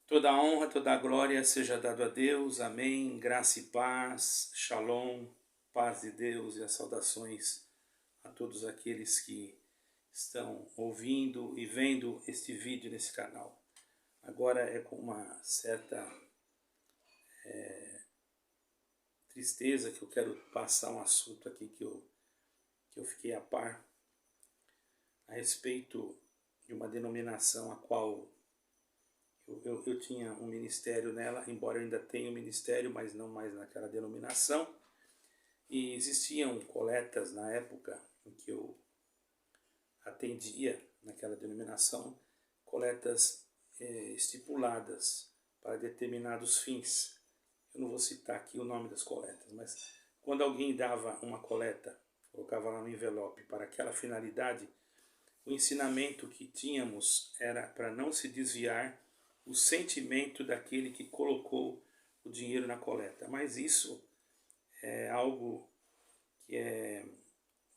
Toda a honra, toda a glória seja dado a Deus, amém, graça e paz, shalom, paz de Deus e as saudações a todos aqueles que estão ouvindo e vendo este vídeo nesse canal. Agora é com uma certa tristeza que eu quero passar um assunto aqui que eu fiquei a par a respeito de uma denominação a qual eu tinha um ministério nela, embora eu ainda tenha um ministério, mas não mais naquela denominação. E existiam coletas na época em que eu atendia naquela denominação, coletas estipuladas para determinados fins. Eu não vou citar aqui o nome das coletas, mas quando alguém dava uma coleta, colocava lá no envelope para aquela finalidade, o ensinamento que tínhamos era para não se desviar o sentimento daquele que colocou o dinheiro na coleta. Mas isso é algo que é,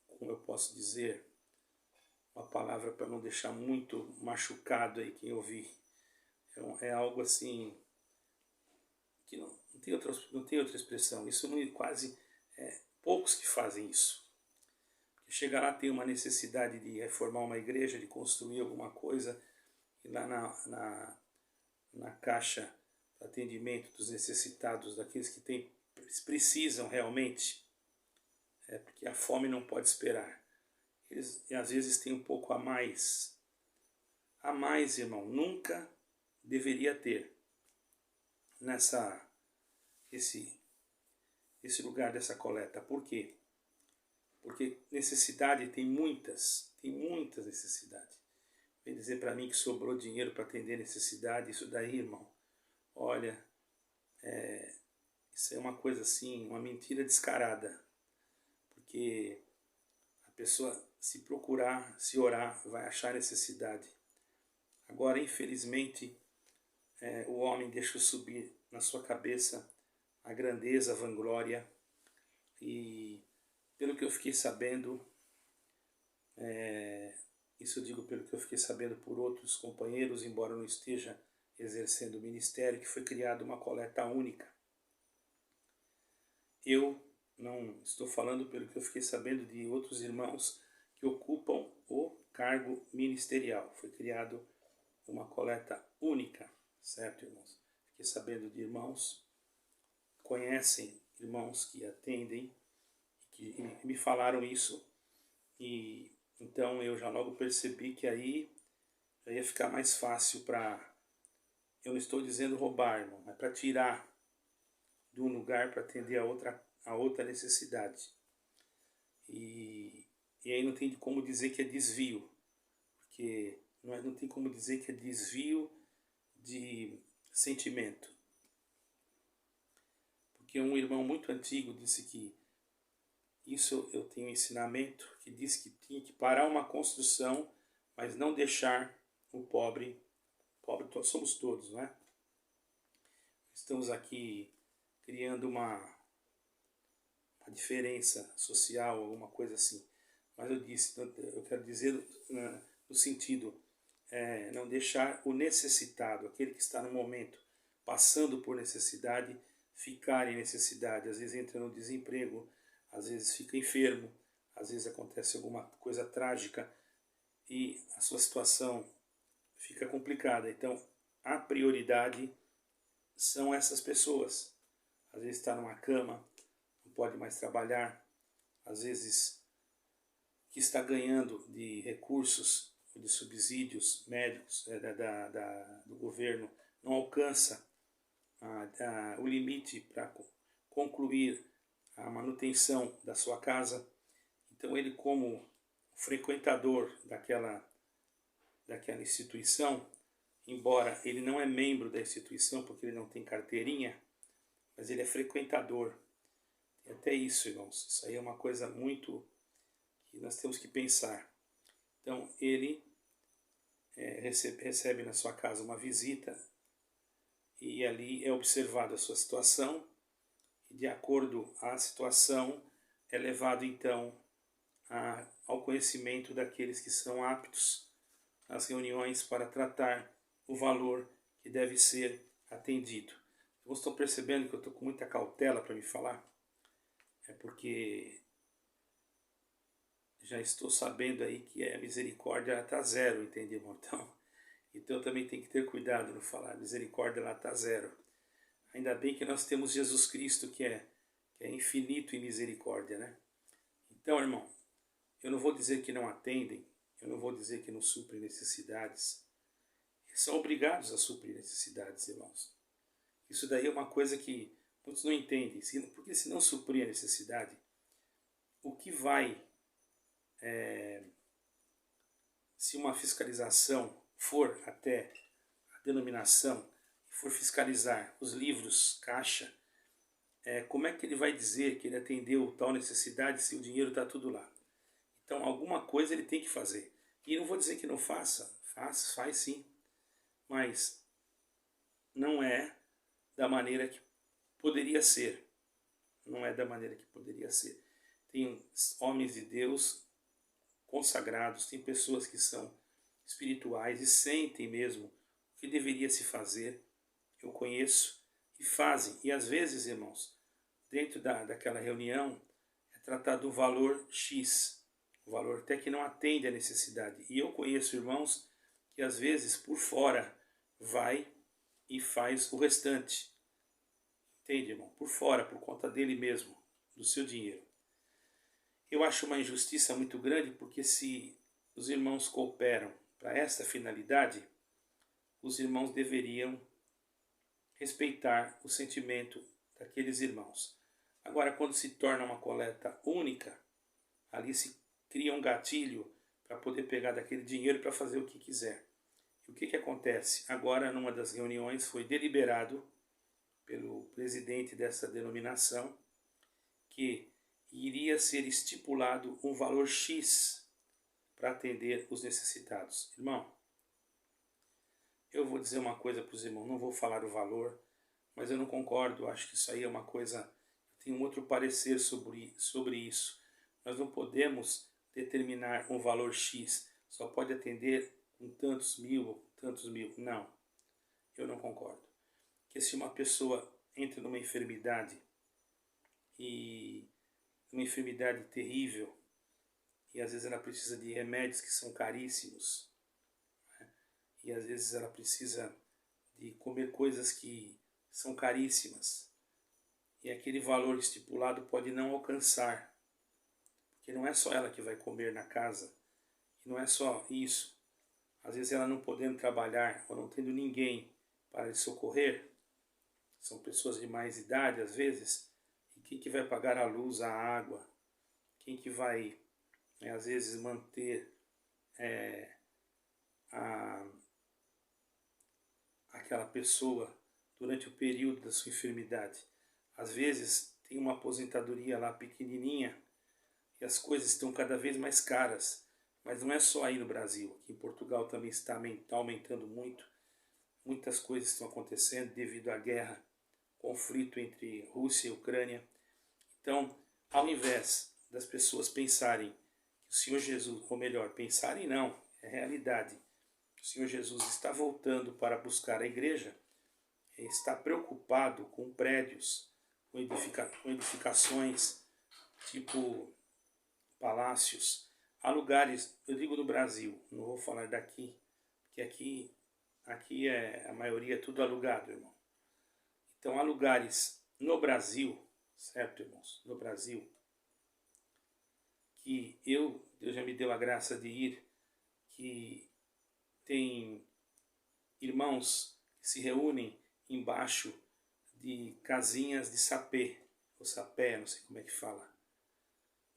como eu posso dizer, uma palavra para não deixar muito machucado aí quem ouvir. É algo assim que não tem outra expressão. Isso não, quase poucos que fazem isso. Chegar lá, tem uma necessidade de reformar uma igreja, de construir alguma coisa, e lá na caixa de atendimento dos necessitados, daqueles que precisam realmente, porque a fome não pode esperar. Eles às vezes têm um pouco a mais. A mais, irmão, nunca deveria ter esse lugar dessa coleta. Por quê? Porque necessidade tem muitas necessidades. Vem dizer para mim que sobrou dinheiro para atender necessidade, isso daí, irmão, olha, isso é uma coisa assim, uma mentira descarada. Porque a pessoa, se procurar, se orar, vai achar necessidade. Agora, infelizmente, o homem deixa subir na sua cabeça a grandeza, a vanglória, e pelo que eu fiquei sabendo, isso eu digo pelo que eu fiquei sabendo por outros companheiros, embora eu não esteja exercendo o ministério, que foi criada uma coleta única. Eu não estou falando pelo que eu fiquei sabendo de outros irmãos que ocupam o cargo ministerial. Foi criado uma coleta única, certo, irmãos? Fiquei sabendo de irmãos, conhecem irmãos que atendem, que me falaram isso, e então eu já logo percebi que aí já ia ficar mais fácil para, eu não estou dizendo roubar, irmão, mas para tirar de um lugar para atender a outra necessidade. E aí não tem como dizer que é desvio, porque não tem como dizer que é desvio de sentimento. Porque um irmão muito antigo disse que, isso eu tenho um ensinamento, que diz que tinha que parar uma construção, mas não deixar o pobre somos todos, não é? Estamos aqui criando uma diferença social, alguma coisa assim. Mas eu quero dizer no sentido, não deixar o necessitado, aquele que está no momento passando por necessidade, ficar em necessidade. Às vezes entra no desemprego, às vezes fica enfermo, às vezes acontece alguma coisa trágica e a sua situação fica complicada. Então, a prioridade são essas pessoas. Às vezes está numa cama, não pode mais trabalhar, às vezes que está ganhando de recursos, de subsídios médicos do governo, não alcança o limite para concluir a manutenção da sua casa. Então ele, como frequentador daquela instituição, embora ele não é membro da instituição porque ele não tem carteirinha, mas ele é frequentador. E até isso, irmãos, isso aí é uma coisa muito que nós temos que pensar. Então ele recebe na sua casa uma visita e ali é observada a sua situação, e de acordo à situação é levado então ao conhecimento daqueles que são aptos às reuniões para tratar o valor que deve ser atendido. Vocês estão percebendo que eu estou com muita cautela para me falar? É porque já estou sabendo aí que a misericórdia está zero, entende, irmão? Então eu também tenho que ter cuidado no falar. A misericórdia ela está zero. Ainda bem que nós temos Jesus Cristo que é infinito em misericórdia, né? Então, irmão, eu não vou dizer que não atendem, eu não vou dizer que não suprem necessidades. Eles são obrigados a suprir necessidades, irmãos. Isso daí é uma coisa que muitos não entendem. Porque se não suprir a necessidade, o que vai... se uma fiscalização for até a denominação, for fiscalizar os livros caixa, como é que ele vai dizer que ele atendeu tal necessidade se o dinheiro está tudo lá? Então alguma coisa ele tem que fazer. E não vou dizer que não faça, faz sim, mas não é da maneira que poderia ser. Não é da maneira que poderia ser. Tem homens de Deus consagrados, tem pessoas que são espirituais e sentem mesmo o que deveria se fazer. Eu conheço e fazem. E às vezes, irmãos, dentro daquela reunião é tratado o valor X, o valor até que não atende à necessidade. E eu conheço irmãos que às vezes por fora vai e faz o restante. Entende, irmão? Por fora, por conta dele mesmo, do seu dinheiro. Eu acho uma injustiça muito grande, porque se os irmãos cooperam para essa finalidade, os irmãos deveriam respeitar o sentimento daqueles irmãos. Agora, quando se torna uma coleta única, ali se cria um gatilho para poder pegar daquele dinheiro para fazer o que quiser. E o que acontece? Agora, numa das reuniões, foi deliberado pelo presidente dessa denominação que iria ser estipulado um valor X para atender os necessitados. Irmão, eu vou dizer uma coisa para os irmãos, não vou falar o valor, mas eu não concordo, acho que isso aí é uma coisa, eu tenho um outro parecer sobre isso. Nós não podemos determinar um valor X, só pode atender com tantos mil. Não, eu não concordo. Porque se uma pessoa entra numa enfermidade, e uma enfermidade terrível, e às vezes ela precisa de remédios que são caríssimos, né? E às vezes ela precisa de comer coisas que são caríssimas, e aquele valor estipulado pode não alcançar, porque não é só ela que vai comer na casa, e não é só isso. Às vezes ela não podendo trabalhar, ou não tendo ninguém para lhe socorrer, são pessoas de mais idade às vezes, e quem que vai pagar a luz, a água? Quem que vai, às vezes, manter aquela pessoa durante o período da sua enfermidade? Às vezes tem uma aposentadoria lá pequenininha e as coisas estão cada vez mais caras. Mas não é só aí no Brasil, aqui em Portugal também está aumentando muito. Muitas coisas estão acontecendo devido à guerra, conflito entre Rússia e Ucrânia. Então, ao invés das pessoas pensarem que o Senhor Jesus, ou melhor, pensarem não, é realidade. O Senhor Jesus está voltando para buscar a igreja, está preocupado com prédios, com edificações, tipo palácios. Há lugares, eu digo no Brasil, não vou falar daqui, porque aqui a maioria é tudo alugado, irmão. Então há lugares no Brasil, certo, irmãos? No Brasil, que Deus já me deu a graça de ir, que tem irmãos que se reúnem embaixo de casinhas de sapê, ou sapé, não sei como é que fala.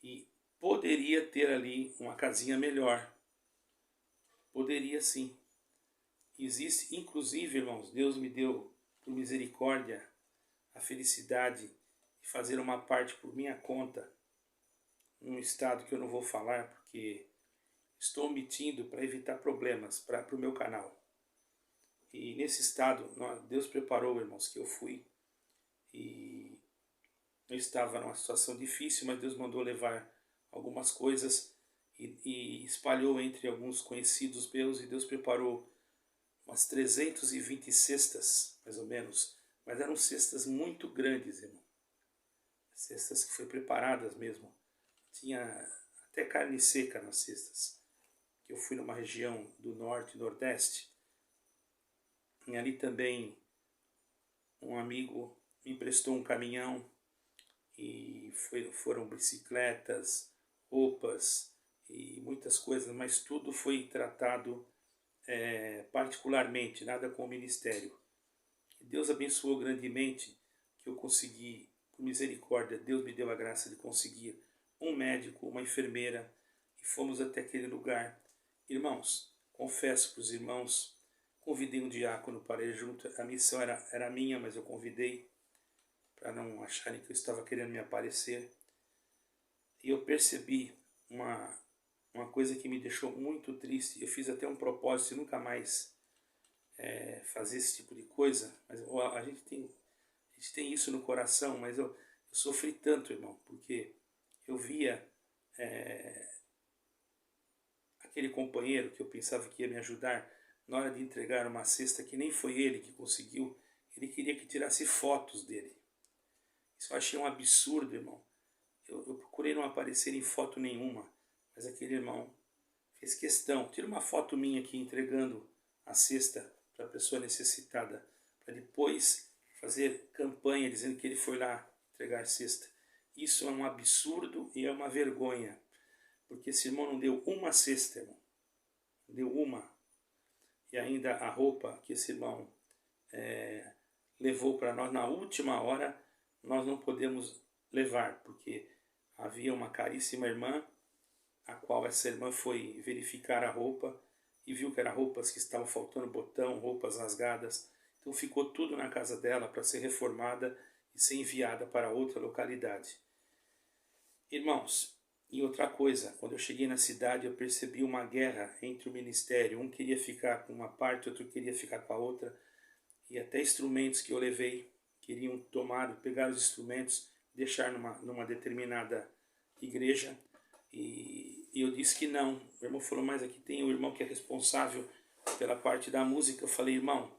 E poderia ter ali uma casinha melhor. Poderia sim. Existe, inclusive, irmãos, Deus me deu, por misericórdia, a felicidade de fazer uma parte por minha conta, num estado que eu não vou falar, porque estou omitindo para evitar problemas para o meu canal. E nesse estado, Deus preparou, irmãos, que eu fui. E eu estava numa situação difícil, mas Deus mandou levar algumas coisas e espalhou entre alguns conhecidos meus, e Deus preparou umas 320 cestas, mais ou menos, mas eram cestas muito grandes, irmão. Cestas que foi preparadas mesmo. Tinha até carne seca nas cestas. Eu fui numa região do norte e nordeste, e ali também um amigo me emprestou um caminhão, e foram bicicletas, roupas e muitas coisas, mas tudo foi tratado particularmente, nada com o ministério. Deus abençoou grandemente que eu consegui, por misericórdia, Deus me deu a graça de conseguir um médico, uma enfermeira, e fomos até aquele lugar. Irmãos, confesso para os irmãos, convidei um diácono para ir junto, a missão era minha, mas eu convidei, para não acharem que eu estava querendo me aparecer. E eu percebi uma coisa que me deixou muito triste. Eu fiz até um propósito de nunca mais fazer esse tipo de coisa, mas a gente tem isso no coração, mas eu sofri tanto, irmão, porque eu via aquele companheiro que eu pensava que ia me ajudar, na hora de entregar uma cesta que nem foi ele que conseguiu, ele queria que tirasse fotos dele. Isso eu achei um absurdo, irmão. Eu procurei não aparecer em foto nenhuma, mas aquele irmão fez questão. Tira uma foto minha aqui entregando a cesta para a pessoa necessitada, para depois fazer campanha dizendo que ele foi lá entregar cesta. Isso é um absurdo e é uma vergonha, porque esse irmão não deu uma cesta, irmão. Não deu uma. E ainda a roupa que esse irmão levou para nós na última hora, nós não podemos levar, porque havia uma caríssima irmã, a qual essa irmã foi verificar a roupa e viu que eram roupas que estavam faltando botão, roupas rasgadas. Então ficou tudo na casa dela para ser reformada e ser enviada para outra localidade. Irmãos, e outra coisa, quando eu cheguei na cidade eu percebi uma guerra entre o ministério. Um queria ficar com uma parte, outro queria ficar com a outra. E até instrumentos que eu levei queriam pegar os instrumentos, deixar numa determinada igreja. E eu disse que não. O irmão falou, mas aqui tem o irmão que é responsável pela parte da música. Eu falei, irmão,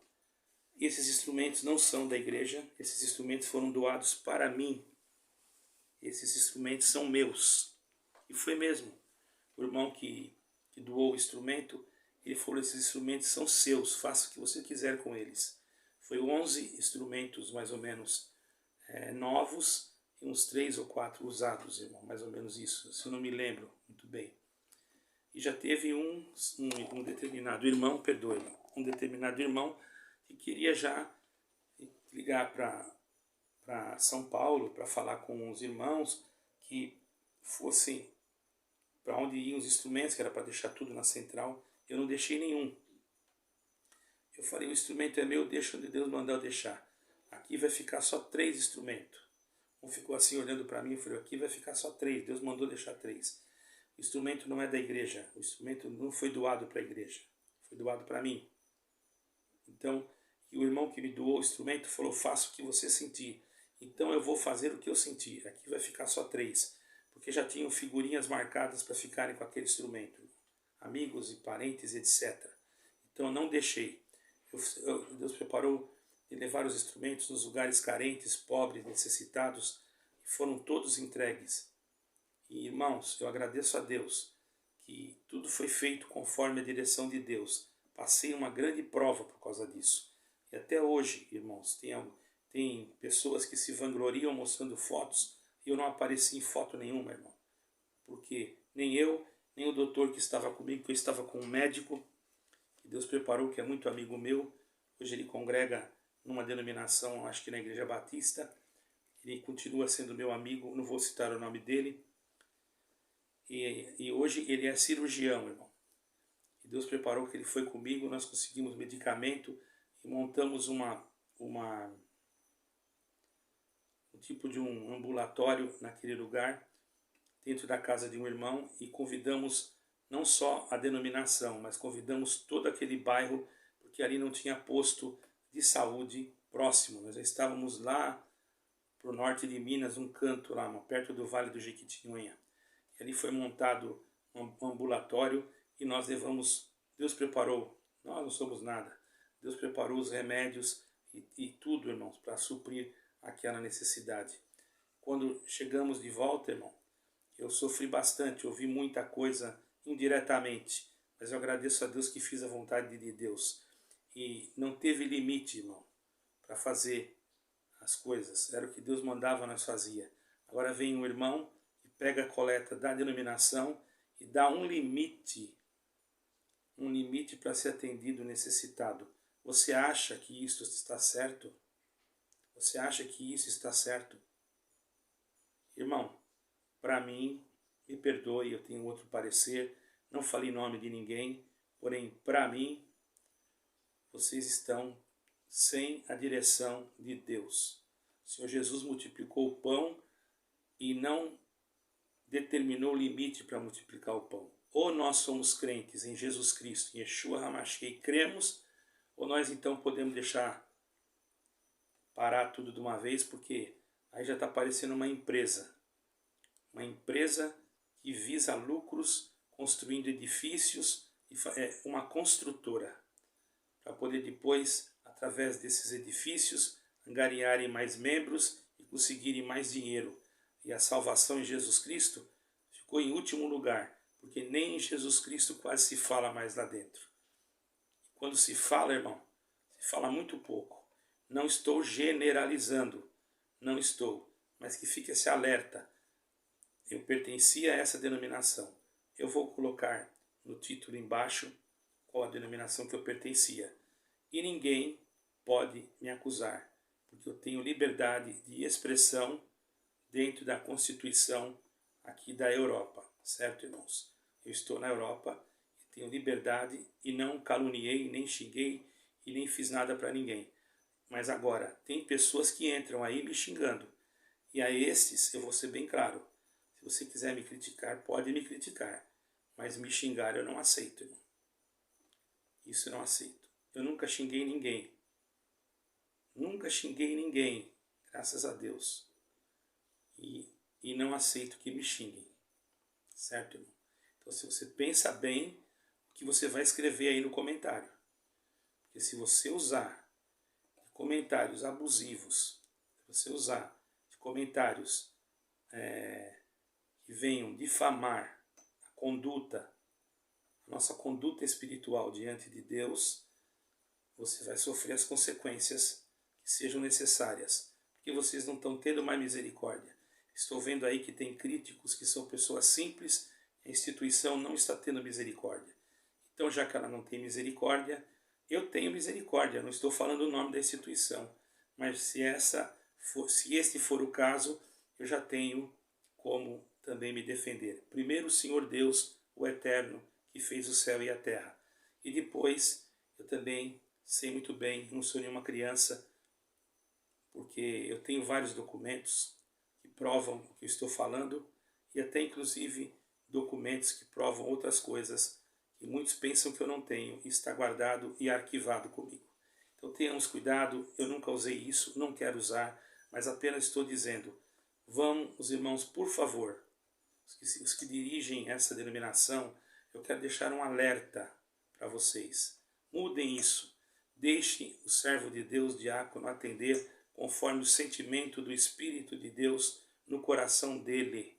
esses instrumentos não são da igreja, esses instrumentos foram doados para mim. Esses instrumentos são meus. E foi mesmo. O irmão que doou o instrumento, ele falou, esses instrumentos são seus, faça o que você quiser com eles. Foi 11 instrumentos, mais ou menos, novos, e uns 3 ou 4 usados, irmão, mais ou menos isso, se eu não me lembro muito bem. E já teve um determinado irmão, um determinado irmão que queria já ligar para São Paulo para falar com os irmãos que fossem para onde iam os instrumentos, que era para deixar tudo na central. Eu não deixei nenhum. Eu falei, o instrumento é meu, deixa onde Deus mandar eu deixar. Aqui vai ficar só 3 instrumentos. Um ficou assim olhando para mim e falou, aqui vai ficar só 3, Deus mandou deixar 3. O instrumento não é da igreja, o instrumento não foi doado para a igreja, foi doado para mim. Então, e o irmão que me doou o instrumento falou, faça o que você sentir. Então eu vou fazer o que eu senti, aqui vai ficar só 3. Porque já tinham figurinhas marcadas para ficarem com aquele instrumento. Amigos e parentes, etc. Então eu não deixei. Deus preparou de levar os instrumentos nos lugares carentes, pobres, necessitados, e foram todos entregues. E, irmãos, eu agradeço a Deus que tudo foi feito conforme a direção de Deus. Passei uma grande prova por causa disso. E até hoje, irmãos, tem pessoas que se vangloriam mostrando fotos, e eu não apareci em foto nenhuma, irmão. Porque nem eu, nem o doutor que estava comigo, que eu estava com um médico, que Deus preparou, que é muito amigo meu. Hoje ele congrega numa denominação, acho que na Igreja Batista. Ele continua sendo meu amigo, não vou citar o nome dele. E hoje ele é cirurgião, irmão. E Deus preparou que ele foi comigo, nós conseguimos medicamento e montamos um tipo de um ambulatório naquele lugar, dentro da casa de um irmão, e convidamos não só a denominação, mas convidamos todo aquele bairro, porque ali não tinha posto de saúde próximo. Nós já estávamos lá para o norte de Minas, um canto lá, perto do Vale do Jequitinhonha. E ali foi montado um ambulatório e nós levamos, Deus preparou, nós não somos nada, Deus preparou os remédios e tudo, irmãos, para suprir aquela necessidade. Quando chegamos de volta, irmão, eu sofri bastante, ouvi muita coisa indiretamente, mas eu agradeço a Deus que fiz a vontade de Deus. E não teve limite, irmão, para fazer as coisas. Era o que Deus mandava, nós fazia. Agora vem um irmão e pega a coleta da denominação e dá um limite para ser atendido o necessitado. Você acha que isso está certo? Você acha que isso está certo? Irmão, para mim, me perdoe, eu tenho outro parecer, não falei nome de ninguém, porém, para mim, vocês estão sem a direção de Deus. O Senhor Jesus multiplicou o pão e não determinou o limite para multiplicar o pão. Ou nós somos crentes em Jesus Cristo, em Yeshua HaMashiach, e cremos, ou nós então podemos deixar parar tudo de uma vez, porque aí já está parecendo uma empresa que visa lucros, construindo edifícios, é uma construtora, para poder depois, através desses edifícios, angariarem mais membros e conseguirem mais dinheiro. E a salvação em Jesus Cristo ficou em último lugar, porque nem em Jesus Cristo quase se fala mais lá dentro. Quando se fala, irmão, se fala muito pouco. Não estou generalizando, não estou, mas que fique esse alerta. Eu pertencia a essa denominação. Eu vou colocar no título embaixo qual a denominação que eu pertencia. E ninguém pode me acusar, porque eu tenho liberdade de expressão dentro da Constituição aqui da Europa, certo, irmãos? Eu estou na Europa e tenho liberdade e não caluniei, nem xinguei e nem fiz nada para ninguém. Mas agora, tem pessoas que entram aí me xingando. E a esses, eu vou ser bem claro, se você quiser me criticar, pode me criticar. Mas me xingar eu não aceito, irmão. Isso eu não aceito. Eu nunca xinguei ninguém. Nunca xinguei ninguém, graças a Deus. E não aceito que me xinguem. Certo, irmão? Então, se você pensa bem o que você vai escrever aí no comentário. Porque se você usar comentários abusivos, se você usar comentários que venham difamar a conduta, a nossa conduta espiritual diante de Deus, você vai sofrer as consequências que sejam necessárias, porque vocês não estão tendo mais misericórdia. Estou vendo aí que tem críticos que são pessoas simples, a instituição não está tendo misericórdia. Então, já que ela não tem misericórdia, eu tenho misericórdia, não estou falando o nome da instituição, mas se este for o caso, eu já tenho como também me defender. Primeiro o Senhor Deus, o Eterno, que fez o céu e a terra. E depois, eu também sei muito bem, não sou nenhuma criança, porque eu tenho vários documentos que provam o que eu estou falando, e até inclusive documentos que provam outras coisas que muitos pensam que eu não tenho, e está guardado e arquivado comigo. Então tenhamos cuidado, eu nunca usei isso, não quero usar, mas apenas estou dizendo, vamos, irmãos, por favor, os que dirigem essa denominação, eu quero deixar um alerta para vocês. Mudem isso, deixem o servo de Deus, diácono, atender conforme o sentimento do Espírito de Deus no coração dele.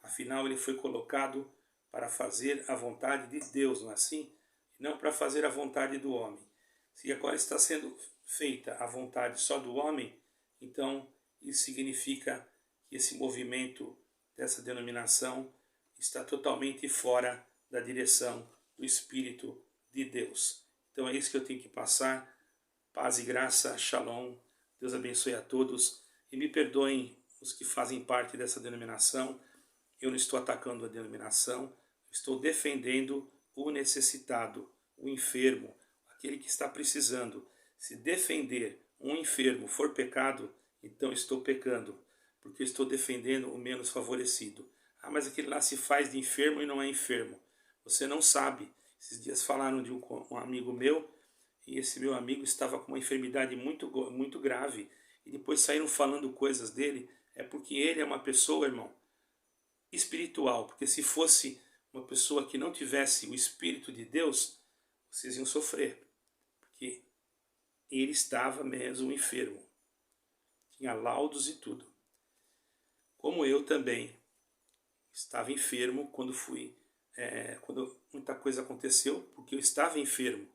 Afinal, ele foi colocado para fazer a vontade de Deus, não é assim? Não para fazer a vontade do homem. Se agora está sendo feita a vontade só do homem, então isso significa que esse movimento dessa denominação está totalmente fora da direção do Espírito de Deus. Então é isso que eu tenho que passar. Paz e graça, shalom. Deus abençoe a todos. E me perdoem os que fazem parte dessa denominação. Eu não estou atacando a denominação. Estou defendendo o necessitado, o enfermo, aquele que está precisando. Se defender um enfermo for pecado, então estou pecando, porque estou defendendo o menos favorecido. Ah, mas aquele lá se faz de enfermo e não é enfermo. Você não sabe. Esses dias falaram de um amigo meu, e esse meu amigo estava com uma enfermidade muito grave, e depois saíram falando coisas dele. É porque ele é uma pessoa, irmão, espiritual, porque se fosse uma pessoa que não tivesse o Espírito de Deus, vocês iam sofrer, porque ele estava mesmo enfermo. Tinha laudos e tudo. Como eu também estava enfermo quando quando muita coisa aconteceu, porque eu estava enfermo,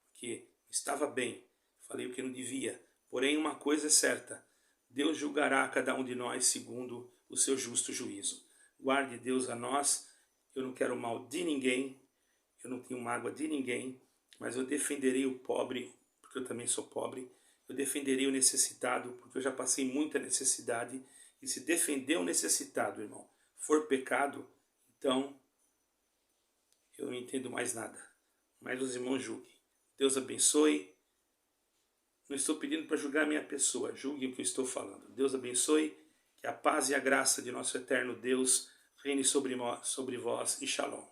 porque estava bem, falei o que não devia. Porém, uma coisa é certa, Deus julgará cada um de nós segundo o seu justo juízo. Guarde Deus a nós, eu não quero mal de ninguém, eu não tenho mágoa de ninguém, mas eu defenderei o pobre, porque eu também sou pobre, eu defenderei o necessitado, porque eu já passei muita necessidade, e se defender o necessitado, irmão, for pecado, então eu não entendo mais nada. Mas os irmãos julguem. Deus abençoe. Não estou pedindo para julgar a minha pessoa, julguem o que eu estou falando. Deus abençoe, que a paz e a graça de nosso eterno Deus reine sobre vós e shalom.